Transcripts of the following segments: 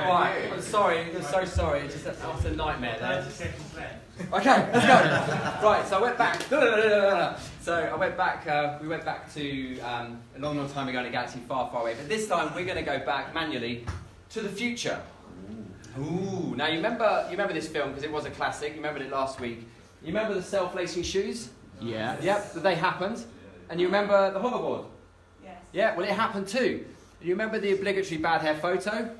Right, I'm sorry, I'm so sorry. It's just that's a nightmare there. Okay, let's go. Right, so I went back. We went back to a long, long time ago in a galaxy far, far away. But this time we're going to go back manually to the future. Ooh. Now you remember this film because it was a classic. You remembered it last week. You remember the self-lacing shoes? Yeah. Yep, they happened. And you remember the hoverboard? Yes. Yeah, well it happened too. You remember the obligatory bad hair photo?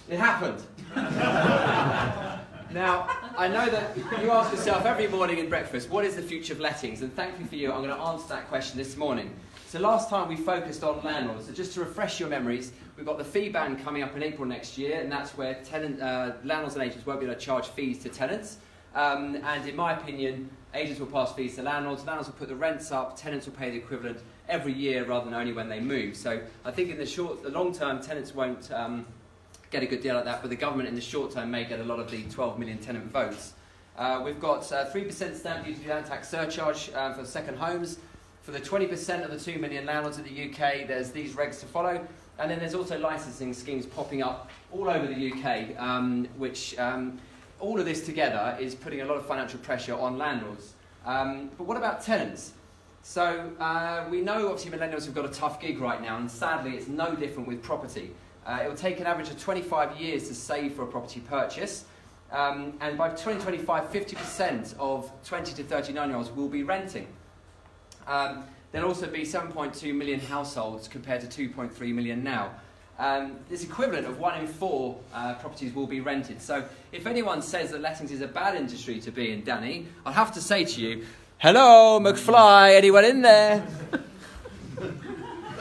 It happened. Now, I know that you ask yourself every morning in breakfast, what is the future of lettings? And thankfully for you, I'm going to answer that question this morning. So last time we focused on landlords. So just to refresh your memories, we've got the fee ban coming up in April next year, and that's where landlords and agents won't be able to charge fees to tenants. And in my opinion, agents will pass fees to landlords will put the rents up, tenants will pay the equivalent every year rather than only when they move. So I think in the long term, tenants won't get a good deal like that, but the government in the short term may get a lot of the 12 million tenant votes. We've got 3% stamp duty land tax surcharge for second homes. For the 20% of the 2 million landlords in the UK, there's these regs to follow. And then there's also licensing schemes popping up all over the UK, which all of this together is putting a lot of financial pressure on landlords. But what about tenants? So we know obviously millennials have got a tough gig right now, and sadly it's no different with property. It will take an average of 25 years to save for a property purchase. And by 2025, 50% of 20 to 39-year-olds will be renting. There'll also be 7.2 million households compared to 2.3 million now. This equivalent of 1 in 4 properties will be rented. So if anyone says that lettings is a bad industry to be in, Danny, I'll have to say to you, hello, McFly, anyone in there?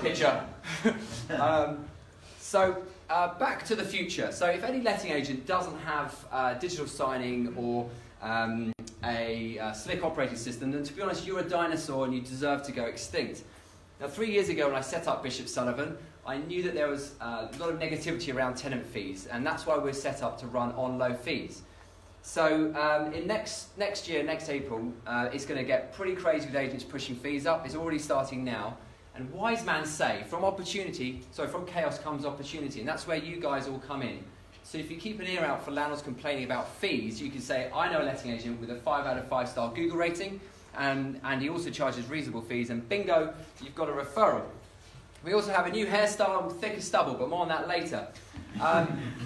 Picture. So back to the future. So if any letting agent doesn't have digital signing or a slick operating system, then to be honest, you're a dinosaur and you deserve to go extinct. Now 3 years ago when I set up Bishop Sullivan, I knew that there was a lot of negativity around tenant fees, and that's why we're set up to run on low fees. So in next year, next April, it's going to get pretty crazy with agents pushing fees up. It's already starting now. And wise man say, from chaos comes opportunity, and that's where you guys all come in. So if you keep an ear out for landlords complaining about fees, you can say, I know a letting agent with a 5 out of 5 star Google rating, and he also charges reasonable fees, and bingo, you've got a referral. We also have a new hairstyle, thick as stubble, but more on that later.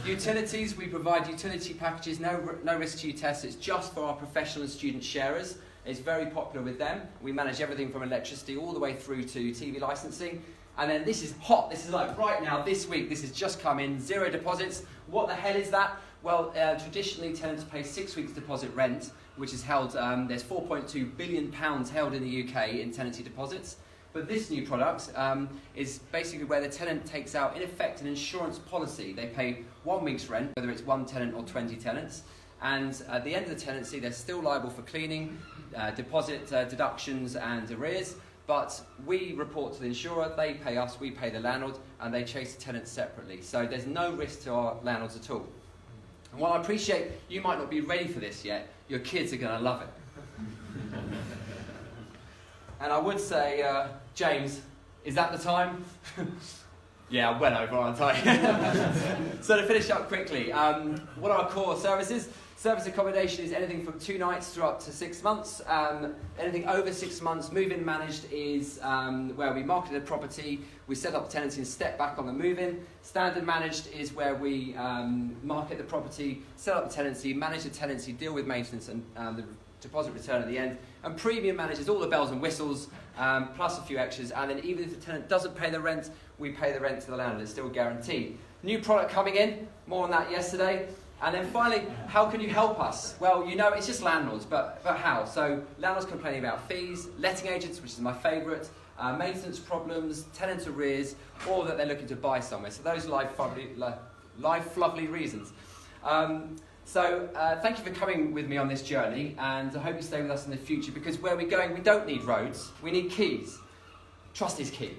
Utilities, we provide utility packages, no risk to you tests. It's just for our professional and student sharers. It's very popular with them. We manage everything from electricity all the way through to TV licensing. And then this is hot. This is like right now, this week, this has just come in, 0 deposits. What the hell is that? Well, traditionally tenants pay 6 weeks deposit rent, which is held, there's £4.2 billion held in the UK in tenancy deposits. But this new product is basically where the tenant takes out, in effect, an insurance policy. They pay 1 week's rent, whether it's 1 tenant or 20 tenants. And at the end of the tenancy, they're still liable for cleaning, deposit deductions and arrears. But we report to the insurer, they pay us, we pay the landlord, and they chase the tenants separately. So there's no risk to our landlords at all. And while I appreciate you might not be ready for this yet, your kids are going to love it. And I would say, James, is that the time? Yeah, I'm well over, aren't I? So to finish up quickly, what are our core services? Service accommodation is anything from 2 nights through up to 6 months. Anything over 6 months, move-in managed is where we market a property, we set up tenancy and step back on the move-in. Standard managed is where we market the property, set up the tenancy, manage the tenancy, deal with maintenance and the deposit return at the end. And premium manages all the bells and whistles, plus a few extras. And then even if the tenant doesn't pay the rent, we pay the rent to the landlord. It's still guaranteed. New product coming in, more on that yesterday. And then finally, how can you help us? Well, you know, it's just landlords, but how? So landlords complaining about fees, letting agents, which is my favourite, maintenance problems, tenant arrears, or that they're looking to buy somewhere. So those are lovely reasons. So thank you for coming with me on this journey, and I hope you stay with us in the future, because where we're going, we don't need roads, we need keys. Trust is key.